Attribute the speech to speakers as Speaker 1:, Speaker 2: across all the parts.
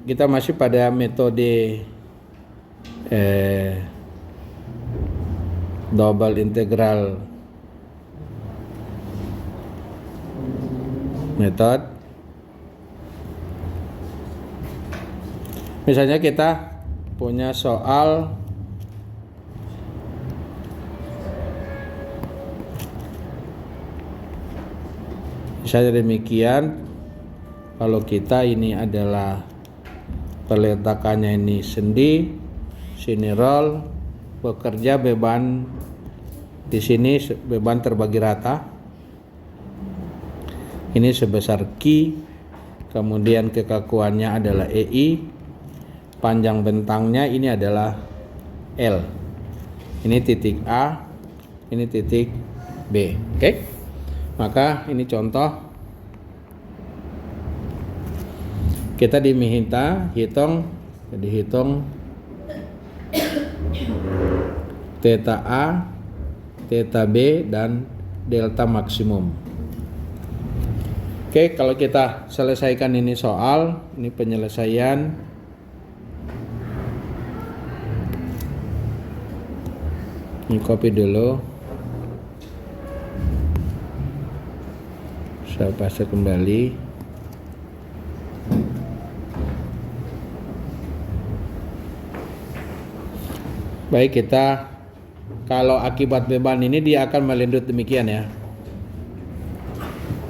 Speaker 1: kita masih pada metode double integral method. Misalnya kita punya soal misalnya demikian, kalau kita ini adalah peletakannya ini sendi, sini roll, bekerja beban di sini beban terbagi rata. Ini sebesar Q, kemudian kekakuannya adalah EI, panjang bentangnya ini adalah L. Ini titik A, ini titik B. Oke? Maka ini contoh. Kita diminta hitung, jadi hitung theta A, theta B, dan delta maksimum. Oke, kalau kita selesaikan ini soal, ini penyelesaian. Ini copy dulu. Saya paste kembali. Baik, kita kalau akibat beban ini dia akan melindut demikian ya.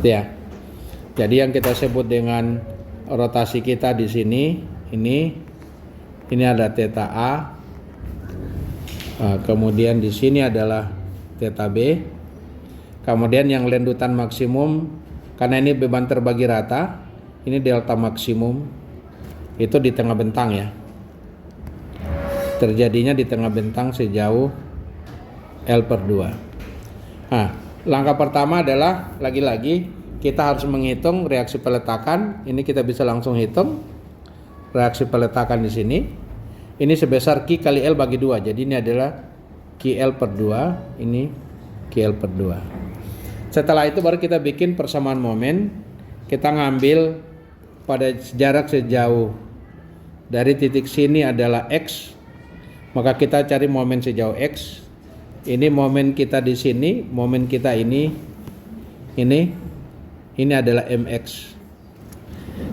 Speaker 1: Ya. Jadi yang kita sebut dengan rotasi kita di sini ini ada theta A. Kemudian di sini adalah theta B. Kemudian yang lendutan maksimum karena ini beban terbagi rata, ini delta maksimum itu di tengah bentang ya. Terjadinya di tengah bentang sejauh L/2. Nah, langkah pertama adalah lagi-lagi kita harus menghitung reaksi peletakan. Ini kita bisa langsung hitung reaksi peletakan di sini. Ini sebesar Q kali L bagi 2. Jadi ini adalah QL/2, ini QL/2. Setelah itu baru kita bikin persamaan momen. Kita ngambil pada jarak sejauh dari titik sini adalah X. Maka kita cari momen sejauh X. Ini momen kita di sini, momen kita ini adalah mx.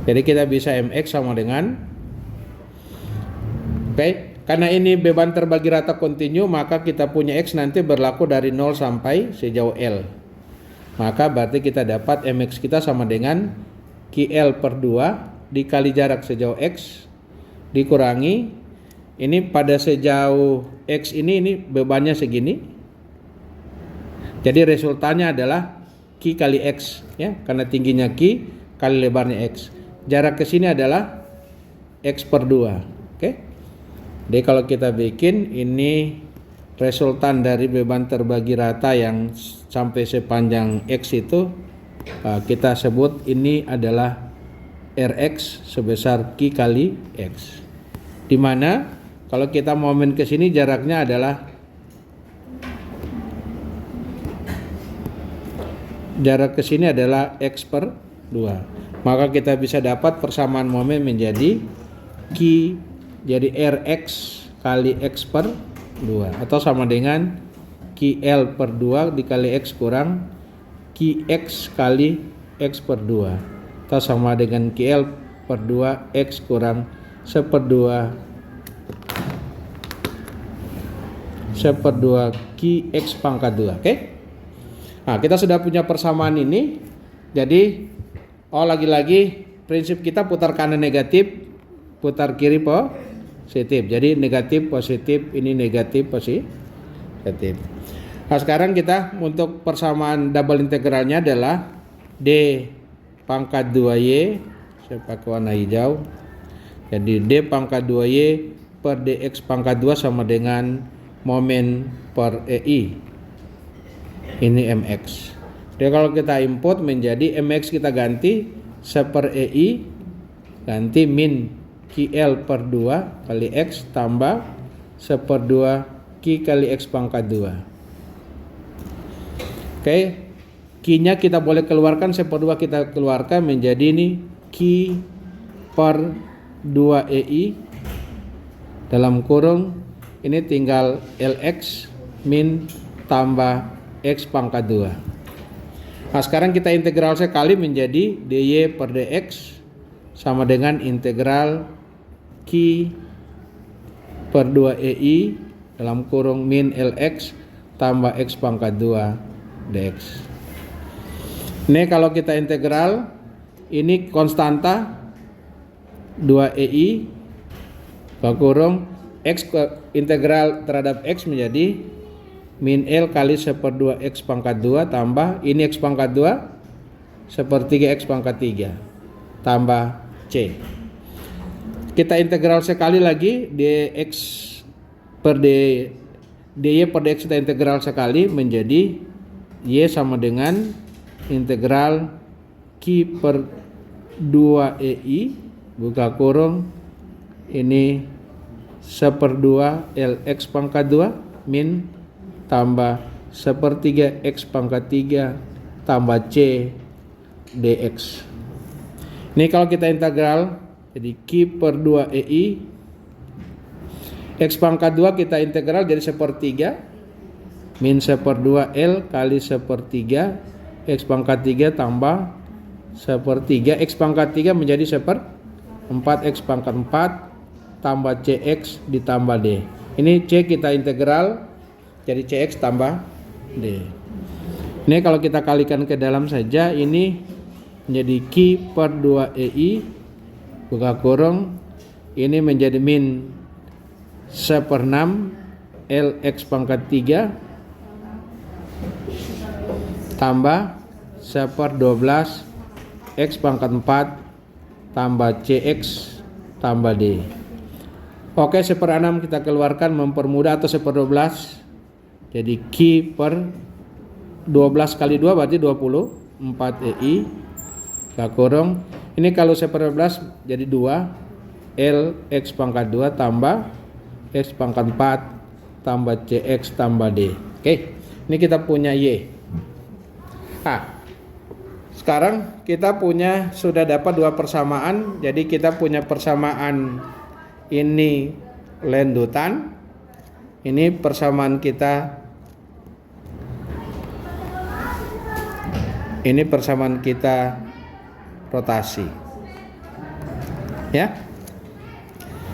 Speaker 1: Jadi kita bisa mx sama dengan karena ini beban terbagi rata kontinu, maka kita punya x nanti berlaku dari 0 sampai sejauh L. Maka berarti kita dapat mx kita sama dengan QL/2 dikali jarak sejauh x dikurangi ini pada sejauh x ini bebannya segini. Jadi resultannya adalah Q kali X ya, karena tingginya Q kali lebarnya X. Jarak ke sini adalah X/2. Oke. Jadi kalau kita bikin ini resultan dari beban terbagi rata yang sampai sepanjang X itu kita sebut ini adalah Rx sebesar Q kali X. Di mana kalau kita momen ke sini jaraknya adalah jarak ke sini adalah X/2. Maka kita bisa dapat persamaan momen menjadi Q jadi Rx kali X/2 atau sama dengan QL/2 dikali X kurang QX kali X/2 atau sama dengan QL/2 X kurang 1/2 QX pangkat 2. Oke? Nah, kita sudah punya persamaan ini. Jadi, lagi-lagi prinsip kita putar kanan negatif, putar kiri positif. Jadi negatif positif, ini negatif positif. Nah, sekarang kita untuk persamaan double integralnya adalah D pangkat 2Y, saya pakai warna hijau. Jadi D pangkat 2Y per DX pangkat 2 sama dengan momen per EI. Ini mx. Jadi kalau kita input menjadi mx kita ganti 1/EI ganti min QL/2 kali X tambah 1/2 Q kali X pangkat 2. Oke. Q-nya kita boleh keluarkan, 1/2 kita keluarkan menjadi ini Q per 2EI dalam kurung ini tinggal LX min tambah X pangkat 2. Nah sekarang kita integral sekali menjadi dy per dx sama dengan integral Q per 2EI dalam kurung min LX tambah X pangkat 2 dx. Ini kalau kita integral, ini konstanta 2EI kurung X integral terhadap X menjadi min L kali 1/2 X pangkat 2 tambah ini X pangkat 2 1/3 X pangkat 3 tambah C. Kita integral sekali lagi dx per dy per dx kita integral sekali menjadi y sama dengan integral Q per 2EI buka kurung ini 1/2 Lx pangkat 2 min tambah 1/3 X pangkat 3 tambah C dx. Ini kalau kita integral jadi Q per 2EI X pangkat 2 kita integral jadi 1/3 min 1/2 L kali 1/3 X pangkat 3 tambah 1/3 X pangkat 3 menjadi 1/4 X pangkat 4 tambah CX ditambah D. Ini C kita integral jadi CX tambah D. Ini kalau kita kalikan ke dalam saja ini menjadi Q per 2EI buka kurung ini menjadi min 1/6 Lx pangkat 3 tambah 1/12 X pangkat 4 tambah CX tambah D. Oke, 1/6 kita keluarkan mempermudah atau 1/12 jadi Q per 12 kali 2 berarti 24 EI buka kurung ini kalau 1/12 jadi 2 L X pangkat 2 tambah X pangkat 4 tambah CX tambah D. Oke, ini kita punya Y. Sekarang kita punya sudah dapat dua persamaan. Jadi kita punya persamaan ini lanjutan. Ini persamaan kita. Ini persamaan kita rotasi. Ya.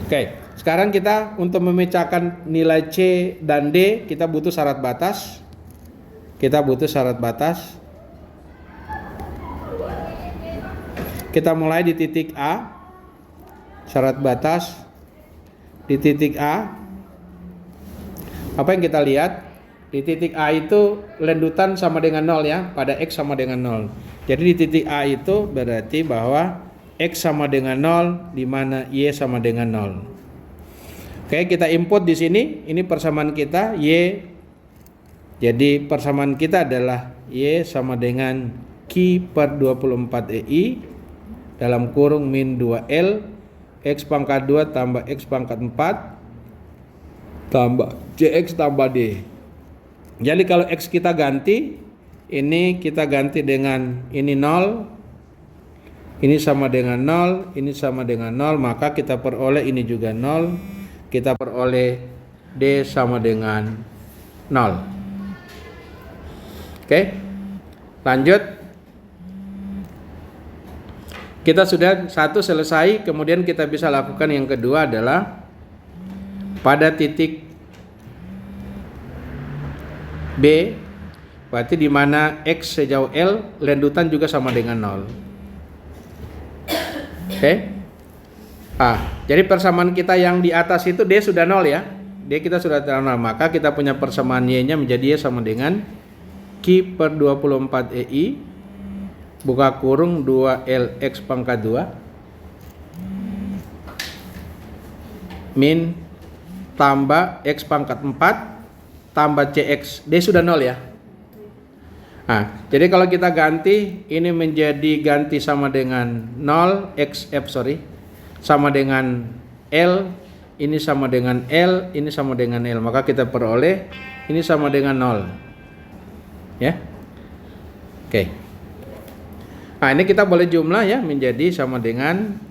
Speaker 1: Oke, sekarang kita untuk memecahkan nilai C dan D kita butuh syarat batas. Kita mulai di titik A. Syarat batas di titik A. Apa yang kita lihat? Di titik A itu lanjutan sama dengan 0 ya, pada X sama dengan 0. Jadi di titik A itu berarti bahwa X sama dengan 0 di mana Y sama dengan 0. Oke, kita input di sini, ini persamaan kita Y. Jadi persamaan kita adalah Y sama dengan Q per 24 EI dalam kurung min 2L X pangkat 2 tambah X pangkat 4 tambah CX tambah D. Jadi kalau X kita ganti, ini kita ganti dengan ini 0, ini sama dengan 0, ini sama dengan 0, maka kita peroleh ini juga 0, kita peroleh D sama dengan 0. Oke, lanjut. Kita sudah satu selesai, kemudian kita bisa lakukan yang kedua adalah pada titik B, berarti di mana X sejauh L lanjutan juga sama dengan 0. Oke. Jadi persamaan kita yang di atas itu D sudah 0 ya. D kita sudah 0, maka kita punya persamaan Y-nya menjadi Y sama dengan Q per 24 EI buka kurung 2L X pangkat 2 min tambah X pangkat 4 tambah CX. D sudah 0 ya. Jadi kalau kita ganti, ini menjadi ganti sama dengan 0 sama dengan L, ini sama dengan L, ini sama dengan L, maka kita peroleh ini sama dengan 0 ya. Oke. Ini kita boleh jumlah ya, menjadi sama dengan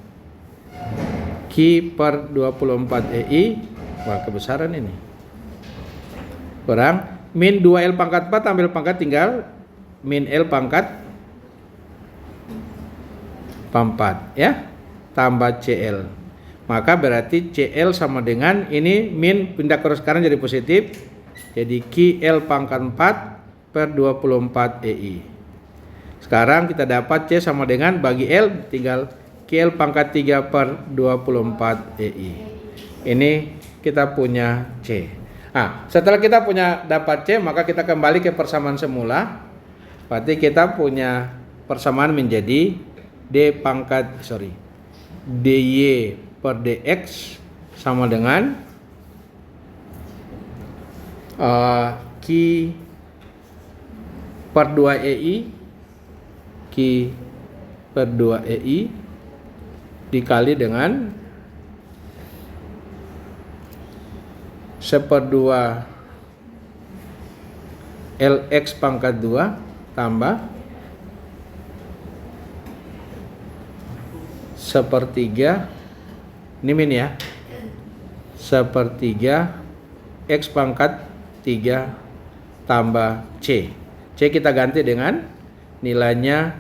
Speaker 1: Q Q per 24 EI. Wah, kebesaran ini. Kurang min 2L pangkat 4 ambil pangkat tinggal min L pangkat 4 ya, tambah CL. Maka berarti CL sama dengan ini min pindah ke sekarang jadi positif. Jadi QL pangkat 4 per 24 EI. Sekarang kita dapat C sama dengan bagi L tinggal QL pangkat 3 per 24 EI. Ini kita punya C. Nah, setelah kita punya dapat C, maka kita kembali ke persamaan semula. Berarti kita punya persamaan menjadi dy per dx sama dengan Q per 2 EI Q per 2 EI dikali dengan 1/2 Lx pangkat 2 tambah 1/3 ini min ya, 1/3 X pangkat 3 tambah C. C kita ganti dengan nilainya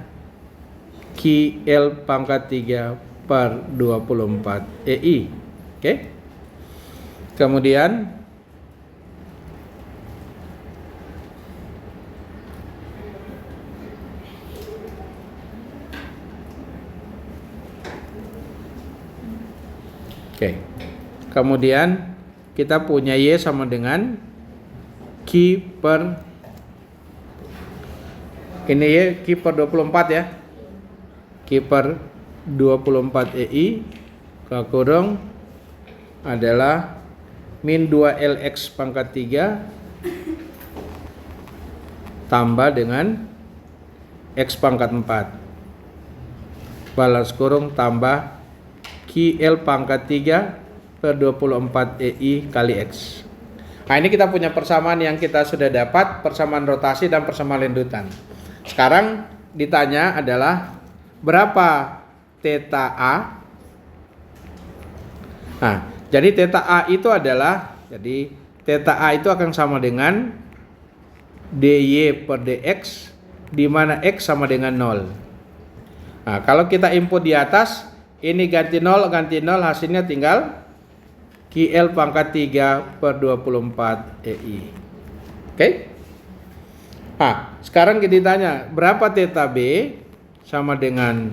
Speaker 1: QL pangkat 3 per 24 EI. Oke. Kemudian kemudian kita punya Y sama dengan Q per ini Y Q per 24 ya, Q per 24 EI kurang adalah min 2LX pangkat 3 tambah dengan X pangkat 4 balas kurung tambah QL pangkat 3 per 24 EI kali X. Nah, ini kita punya persamaan yang kita sudah dapat, persamaan rotasi dan persamaan lendutan. Sekarang ditanya adalah berapa theta A. Nah, jadi theta A itu adalah, jadi theta A itu akan sama dengan dy per dx di mana x sama dengan 0. Nah, kalau kita input di atas, ini ganti 0, hasilnya tinggal QL pangkat 3 per 24 EI. Oke? Nah, sekarang kita ditanya, berapa theta B sama dengan,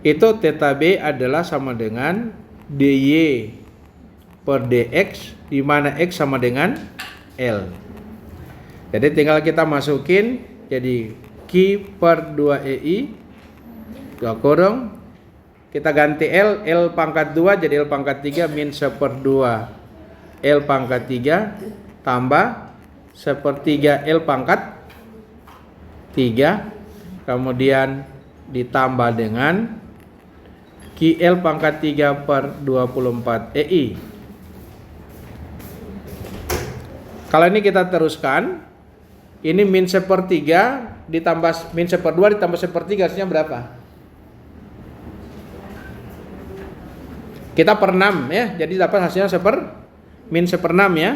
Speaker 1: itu theta B adalah sama dengan dy per dx di mana x sama dengan L. Jadi tinggal kita masukin, jadi Q per 2 EI, 2 kurung, kita ganti L pangkat 2 jadi L pangkat 3 min 1/2 L pangkat 3 tambah 1/3 L pangkat 3, kemudian ditambah dengan QL pangkat 3 per 24 EI. Kalau ini kita teruskan, ini min 1/3 ditambah min 1/2 ditambah 1/3 hasilnya berapa? Kita per 6 ya, jadi dapat hasilnya min 1/6 ya.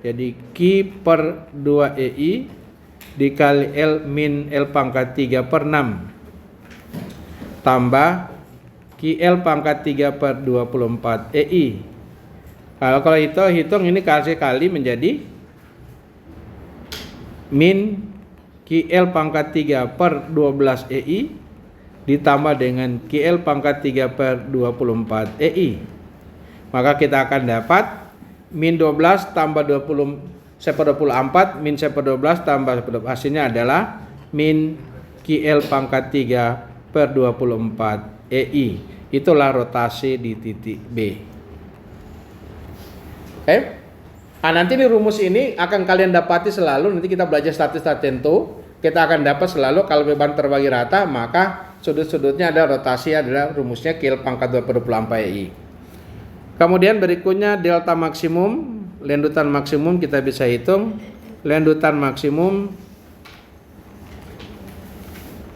Speaker 1: Jadi Q per 2 EI dikali L min L pangkat 3 per 6 tambah QL pangkat 3 per 24 EI. Kalau itu hitung ini kali menjadi min QL pangkat 3 per 12 EI ditambah dengan QL pangkat 3 per 24 EI. Maka kita akan dapat min 12 tambah 1/24 min 1/12 tambah 1/12, hasilnya adalah min QL pangkat 3 per 24 EI. Itulah rotasi di titik B. Oke. Nah, nanti di rumus ini akan kalian dapati selalu, nanti kita belajar statistik tertentu, kita akan dapat selalu kalau beban terbagi rata, maka sudut-sudutnya ada rotasi adalah rumusnya QL pangkat 2 per 24 EI. Kemudian berikutnya delta maksimum, lendutan maksimum kita bisa hitung. Lendutan maksimum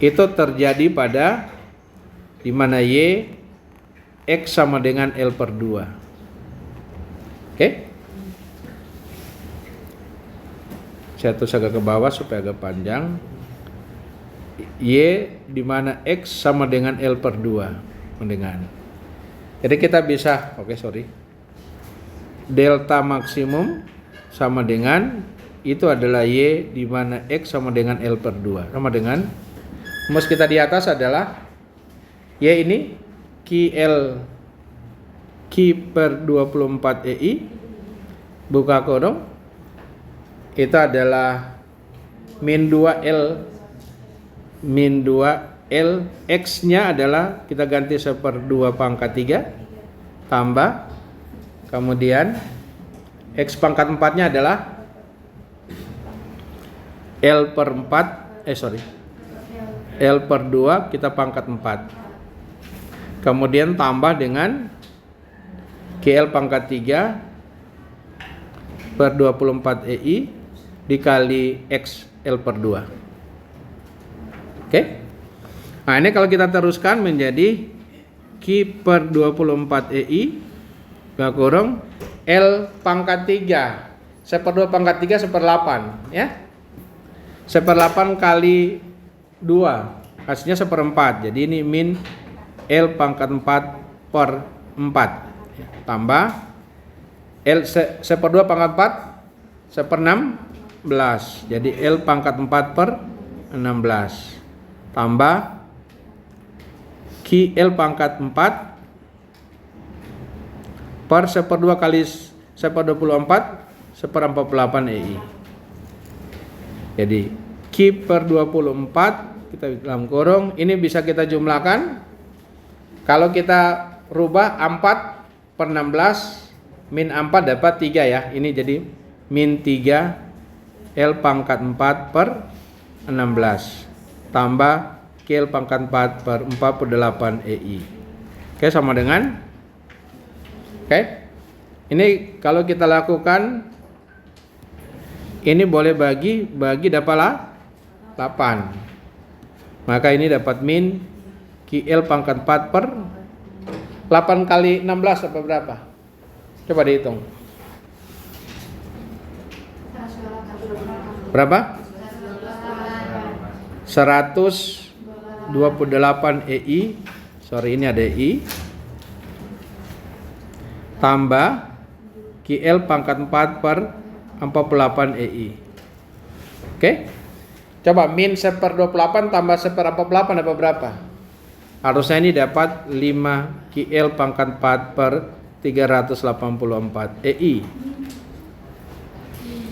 Speaker 1: itu terjadi pada di mana Y X sama dengan L per 2. Oke? Saya tulis agak ke bawah supaya agak panjang. Y di mana X sama dengan L per 2. Dengan. Jadi kita bisa, delta maksimum sama dengan itu adalah Y di mana X sama dengan L per 2. Sama dengan rumus kita di atas adalah Y ini Q per 24 EI buka kurung itu adalah min 2L X nya adalah kita ganti 1/2 pangkat 3 tambah kemudian X pangkat 4 nya adalah L per 2 kita pangkat 4 kemudian tambah dengan GL pangkat 3 per 24 EI dikali X L per 2. Oke? Nah ini kalau kita teruskan menjadi Q per 24 EI gak kurang L pangkat 3 1/2 pangkat 3 1/8 ya 1/8 kali 2 hasilnya 1/4 jadi ini min L pangkat 4 per 4 tambah L 1/2 pangkat 4 1/16 jadi L pangkat 4 per 16 tambah QL pangkat 4 per 1/2 kali 1/24 1/48 EI. Jadi Q per 24 kita dalam kurung ini bisa kita jumlahkan. Kalau kita rubah 4 per 16 min 4 dapat 3 ya. Ini jadi min 3 L pangkat 4 per 16 tambah KL pangkat 4 per 48 EI. Oke, sama dengan ini kalau kita lakukan ini boleh bagi dapatlah 8. Maka ini dapat min KL pangkat 4 per 8 kali 16 apa berapa? Coba dihitung. Berapa? 128 EI. Sorry ini ada EI. Tambah QL pangkat 4 per 48 EI. Oke? Coba min 1/28 tambah 1/48 apa berapa? Harusnya ini dapat 5 QL pangkat 4 per 384 EI.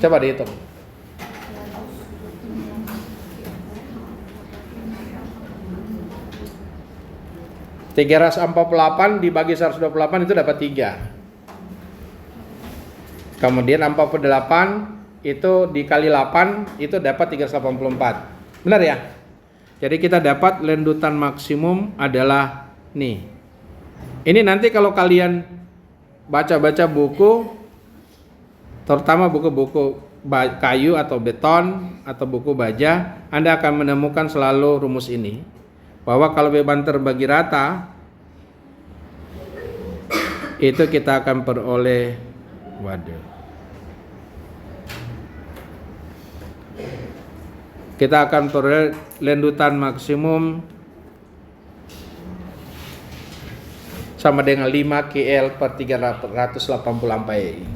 Speaker 1: Coba dihitung. 348 dibagi 128 itu dapat 3. Kemudian 48 itu dikali 8 itu dapat 384. Benar ya? Jadi kita dapat lendutan maksimum adalah nih. Ini nanti kalau kalian baca-baca buku, terutama buku-buku kayu atau beton atau buku baja, Anda akan menemukan selalu rumus ini. Bahwa kalau beban terbagi rata itu kita akan peroleh kita akan peroleh lendutan maksimum sama dengan 5 KL per 384 EI.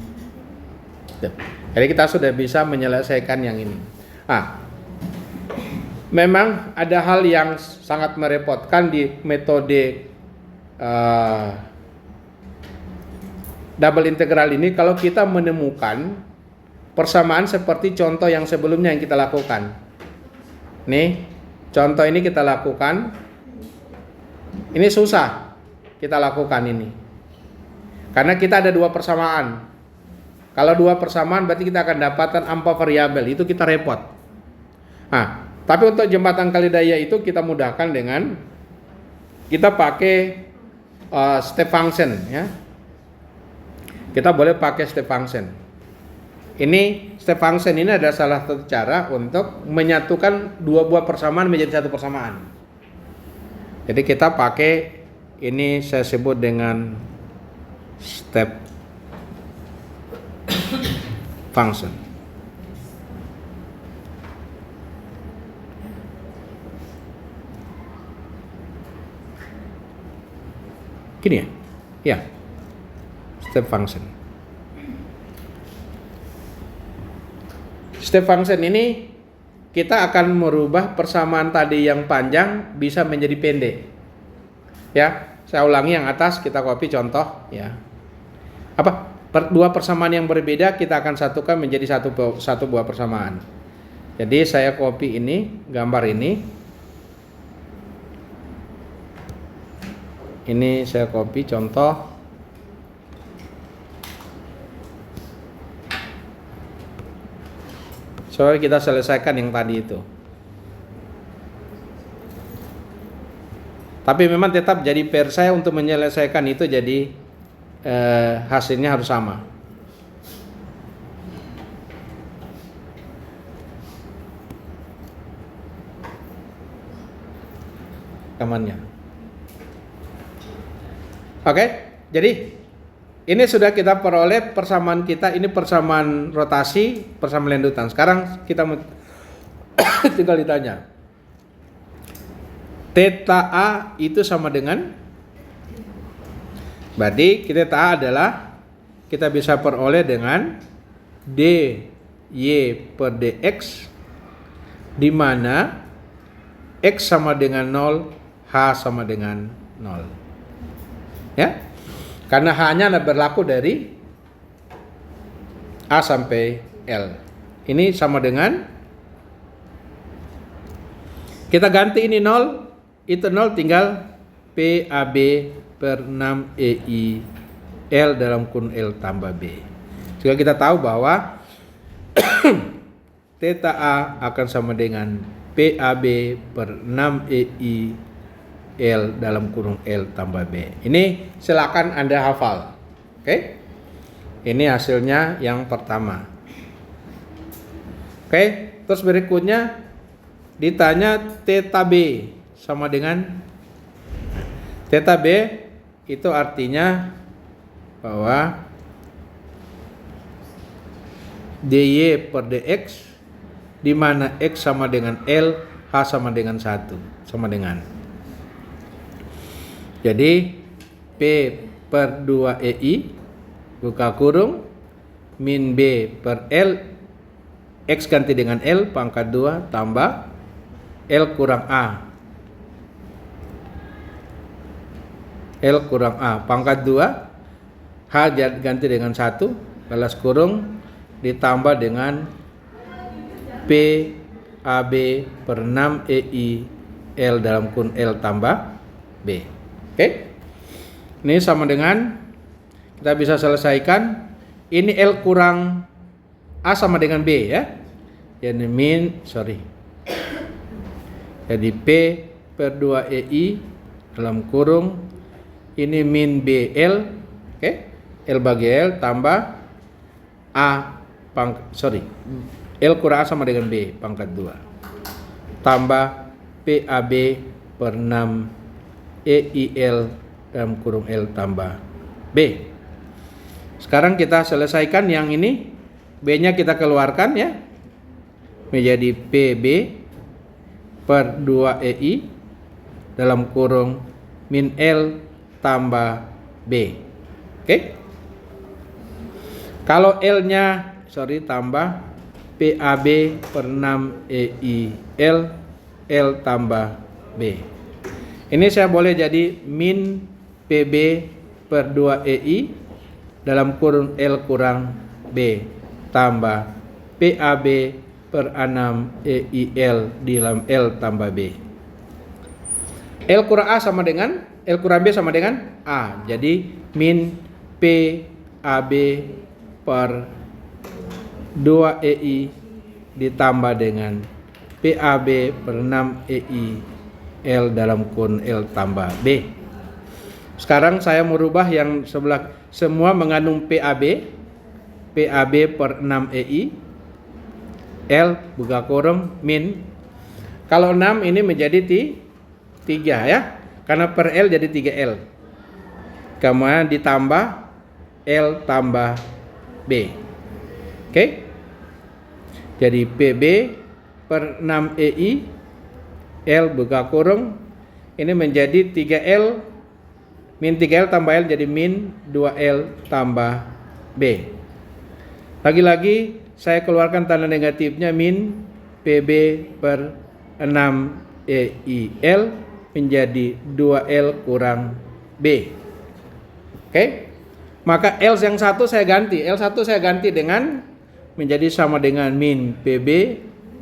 Speaker 1: Jadi kita sudah bisa menyelesaikan yang ini. Memang ada hal yang sangat merepotkan di metode double integral ini kalau kita menemukan persamaan seperti contoh yang sebelumnya yang kita lakukan. Nih, contoh ini kita lakukan. Ini susah kita lakukan ini. Karena kita ada dua persamaan. Kalau dua persamaan berarti kita akan dapatkan ampa variabel, itu kita repot. Tapi untuk jembatan Kalidaya itu kita mudahkan dengan kita pakai step function ya. Kita boleh pakai step function. Ini step function ini adalah salah satu cara untuk menyatukan dua buah persamaan menjadi satu persamaan. Jadi kita pakai Ini saya sebut dengan step function. Gini ya? Ya, step function. Step function ini kita akan merubah persamaan tadi yang panjang bisa menjadi pendek. Ya, saya ulangi yang atas, kita copy contoh ya. Dua persamaan yang berbeda kita akan satukan menjadi satu buah persamaan. Jadi saya copy ini, gambar ini. Ini saya copy contoh. Soalnya kita selesaikan yang tadi itu. Tapi memang tetap jadi PR saya untuk menyelesaikan itu, jadi hasilnya harus sama. Rekamannya. Oke, jadi ini sudah kita peroleh persamaan kita. Ini persamaan rotasi, persamaan lanjutan. Sekarang kita tinggal ditanya, theta A itu sama dengan, berarti theta A adalah kita bisa peroleh dengan dy per dx, di mana x sama dengan 0, h sama dengan 0. Ya, karena hanya berlaku dari A sampai L. Ini sama dengan, kita ganti ini 0, itu 0 tinggal PAB per 6 EI L dalam kurung L tambah B. Juga kita tahu bahwa theta A akan sama dengan PAB per 6 EI L dalam kurung L tambah B. Ini silakan Anda hafal. Oke? Ini hasilnya yang pertama. Oke, terus berikutnya ditanya theta B sama dengan, theta B itu artinya bahwa dy per dx, di mana x sama dengan L, h sama dengan 1, sama dengan. Jadi P per 2 EI buka kurung min B per L, X ganti dengan L pangkat 2 tambah L kurang A, L kurang A pangkat 2, H ganti dengan 1 balas kurung ditambah dengan P AB per 6 EI L dalam kurung L tambah B. Oke, ini sama dengan, kita bisa selesaikan. Ini L kurang A sama dengan B ya. Jadi jadi P per 2 EI dalam kurung ini min BL, oke, L bagi L tambah L kurang A sama dengan B pangkat 2 tambah PAB per 6 EIL dalam kurung L tambah B. Sekarang kita selesaikan yang ini, B-nya kita keluarkan ya, menjadi PB per 2 EI dalam kurung min L tambah B. Oke? Kalau L-nya tambah PAB per 6 EI L tambah B. Ini saya boleh jadi min PB per 2 EI dalam kurung L kurang B tambah PAB per 6 EIL di dalam L tambah B. L kurang A sama dengan, L kurang B sama dengan A. Jadi min PAB per 2 EI ditambah dengan PAB per 6 EI L dalam kurung L tambah B. Sekarang saya merubah yang sebelah, semua mengandung PAB per 6 EI L buka kurung min. Kalau 6 ini menjadi 3 ya. Karena per L jadi 3L. Kemudian ditambah L tambah B. Oke? Jadi PB per 6 EI L buka kurung ini menjadi 3L min 3L tambah L jadi min 2L tambah B. Lagi-lagi saya keluarkan tanda negatifnya min PB per 6 EIL menjadi 2L kurang B. Oke? Maka L yang satu saya ganti. L1 saya ganti dengan menjadi sama dengan min PB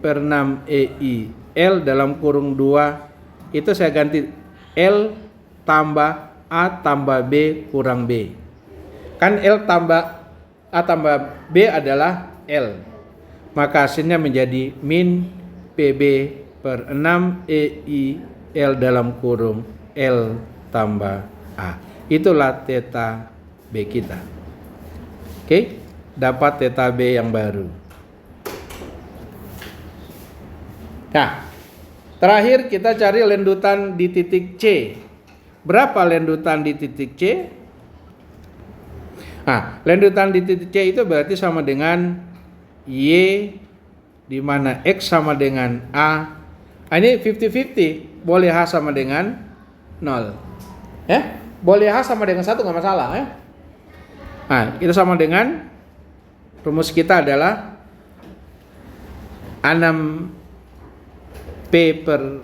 Speaker 1: per 6 EIL dalam kurung 2. Itu saya ganti L tambah A tambah B kurang B. Kan L tambah A tambah B adalah L. Maka hasilnya menjadi min PB per 6 EIL dalam kurung L tambah A. Itulah theta B kita. Oke, dapat theta B yang baru. Nah, terakhir kita cari lendutan di titik C. Berapa lendutan di titik C? Nah, lendutan di titik C itu berarti sama dengan Y, di mana X sama dengan A. Nah, ini 50-50, boleh H sama dengan 0. Ya, boleh H sama dengan 1 nggak masalah ya. Nah, itu sama dengan rumus kita adalah 6P per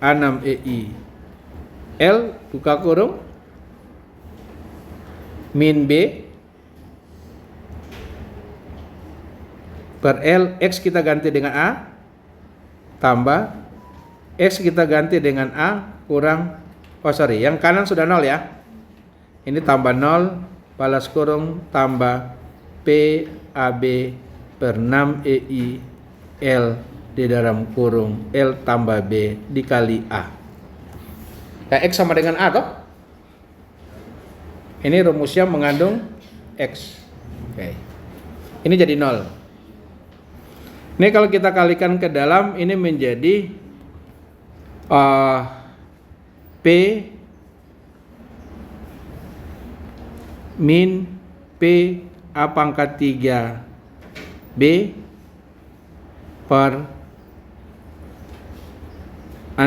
Speaker 1: 6 EI L buka kurung min B per L, X kita ganti dengan A tambah X kita ganti dengan A kurang, yang kanan sudah 0 ya, ini tambah 0 balas kurung tambah PAB per 6 EI L di dalam kurung L tambah B dikali A. Nah, X sama dengan A toh? Ini rumusnya mengandung X. Oke. Ini jadi 0. Ini kalau kita kalikan ke dalam ini menjadi P min P A pangkat 3 B per 6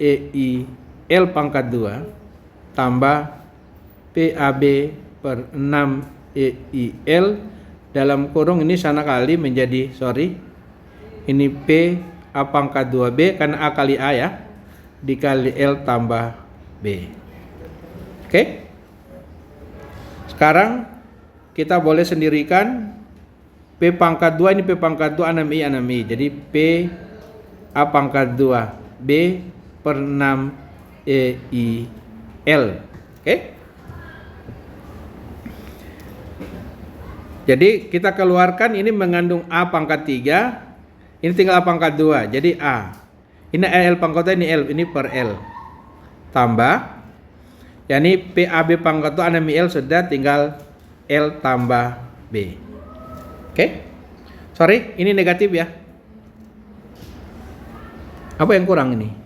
Speaker 1: EI L pangkat 2 tambah PAB per 6 EIL dalam kurung ini sana kali menjadi ini P A pangkat 2B karena A kali A ya, dikali L tambah B. Oke? Sekarang kita boleh sendirikan P pangkat 2 ini P pangkat 2 6I 6I. Jadi P A pangkat 2 B per 6 EI L. Oke? Jadi kita keluarkan ini mengandung A pangkat 3, ini tinggal A pangkat 2, jadi A. Ini L pangkat 2, ini L, ini per L. Tambah, yakni PAB pangkat 2 6 L sudah tinggal L tambah B. Oke? Ini negatif ya. Apa yang kurang ini?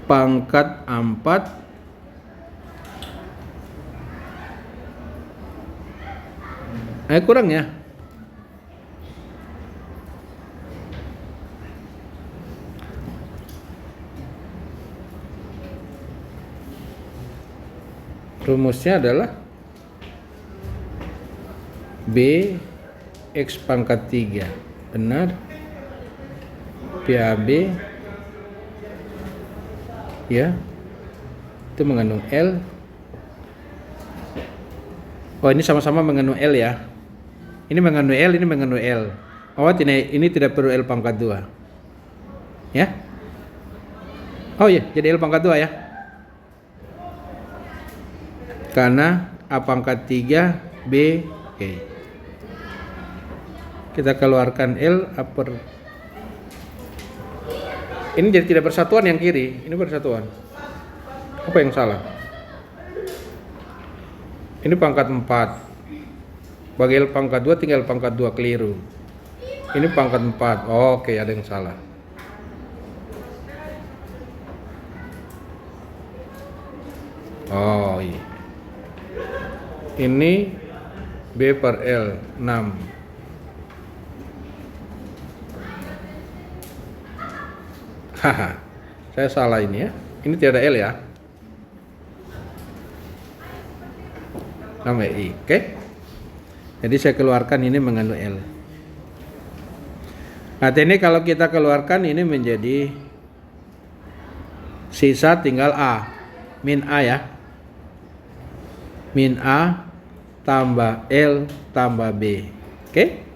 Speaker 1: Pangkat 4 kurang ya. Rumusnya adalah B X pangkat 3 benar PAB ya, itu mengandung L. Oh, ini sama-sama mengandung L ya. Ini mengandung L, ini mengandung L. Oh, ini tidak perlu L pangkat 2 ya. Oh iya, jadi L pangkat 2 ya, karena A pangkat 3 B. Oke. Kita keluarkan L upper. Ini jadi tidak bersatuan yang kiri, ini bersatuan. Apa yang salah? Ini pangkat 4. Bagi L pangkat 2 tinggal pangkat 2, keliru. Ini pangkat 4. Oke, ada yang salah. Oh iya. Ini B per L 6. Haha, saya salah ini ya. Ini tidak ada L ya. 6 I. Oke. Jadi saya keluarkan ini mengandung L. Nah ini kalau kita keluarkan ini menjadi sisa tinggal A. Min A ya. Min A tambah L tambah B. Oke.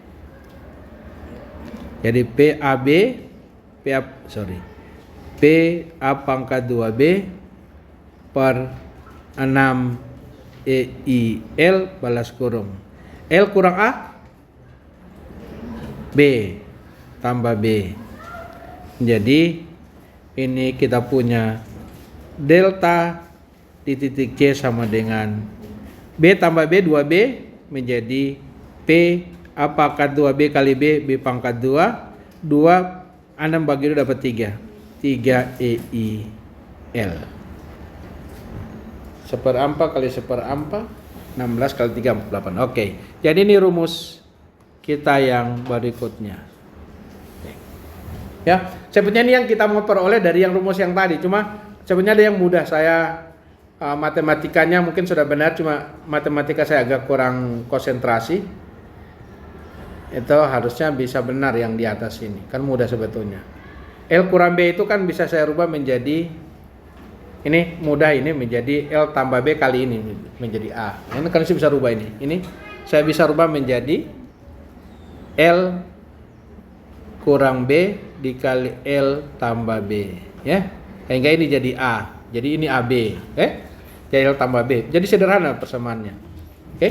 Speaker 1: Jadi PAB PA pangkat 2B per 6 EIL balas kurung. L kurang A, B tambah B. Jadi ini kita punya delta di titik C sama dengan B tambah B 2B menjadi P A pangkat 2B kali B pangkat 2 6 bagi 2 dapat 3 EIL. 1/4 kali 1/4 16 kali 3 48. Oke. Jadi ini rumus kita yang berikutnya. Ya, sebenarnya ini yang kita mau peroleh dari yang rumus yang tadi. Cuma sebenarnya ada yang mudah. Saya matematikanya mungkin sudah benar, cuma matematika saya agak kurang konsentrasi. Itu harusnya bisa benar yang di atas ini. Kan mudah sebetulnya. L kurang B itu kan bisa saya rubah menjadi ini mudah, ini menjadi L tambah B kali ini menjadi A. Ini kan saya bisa rubah ini. Ini saya bisa rubah menjadi L kurang B dikali L tambah B, ya. Sehingga ini jadi A. Jadi ini AB, jadi L tambah B. Jadi sederhana persamaannya. Oke?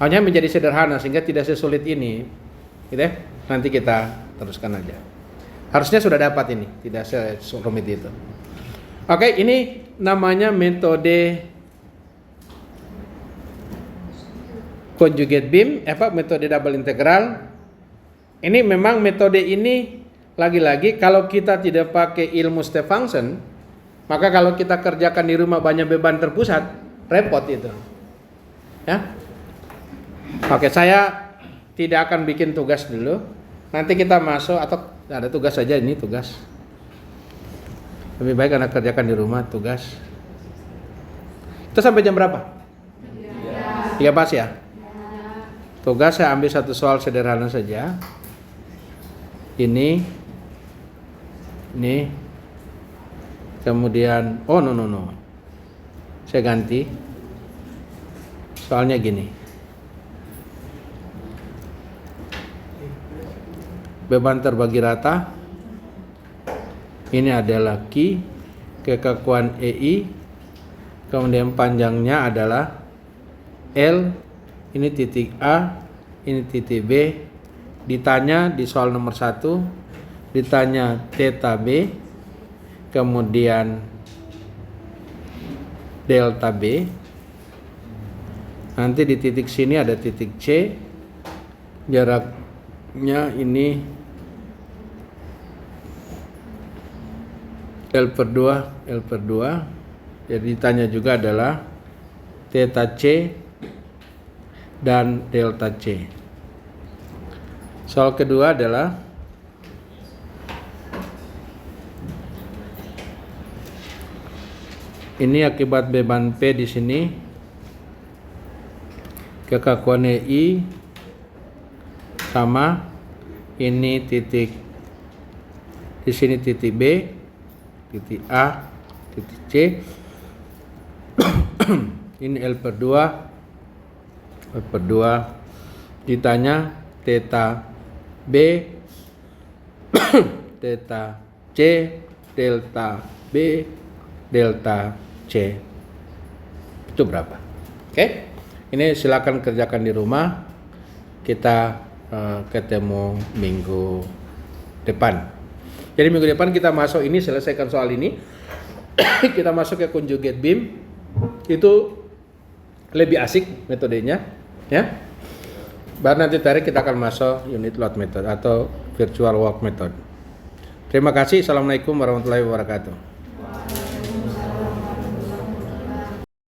Speaker 1: Hanya menjadi sederhana sehingga tidak sesulit ini. Gitu ya. Nanti kita teruskan aja. Harusnya sudah dapat ini, tidak serumit itu. Oke, ini namanya metode conjugate beam, metode double integral. Ini memang metode ini lagi-lagi kalau kita tidak pakai ilmu step function, maka kalau kita kerjakan di rumah banyak beban terpusat, repot itu. Ya. Oke, saya tidak akan bikin tugas dulu. Nanti kita masuk atau ada tugas saja, ini tugas. Lebih baik Anda kerjakan di rumah tugas. Itu sampai jam berapa? 3 pas ya? Tugas saya ambil satu soal sederhana saja. Ini. Kemudian, no. Saya ganti. Soalnya gini. Beban terbagi rata. Ini adalah Q, kekakuan EI, kemudian panjangnya adalah L, ini titik A, ini titik B. Ditanya di soal nomor 1, ditanya theta B, kemudian delta B. Nanti di titik sini ada titik C, jaraknya ini L per 2. Jadi ditanya juga adalah theta C dan delta C. Soal kedua adalah ini akibat beban P di sini, kekakuan EI sama ini titik di sini titik B, titik A, titik C. Ini L per 2 ditanya theta B theta C delta B delta C itu berapa? Oke, ini silakan kerjakan di rumah. Kita ketemu minggu depan. Jadi minggu depan kita masuk ini, selesaikan soal ini. Kita masuk ke conjugate beam. Itu lebih asik metodenya, ya. Baru nanti tarik kita akan masuk unit load method atau virtual work method. Terima kasih. Assalamualaikum warahmatullahi wabarakatuh.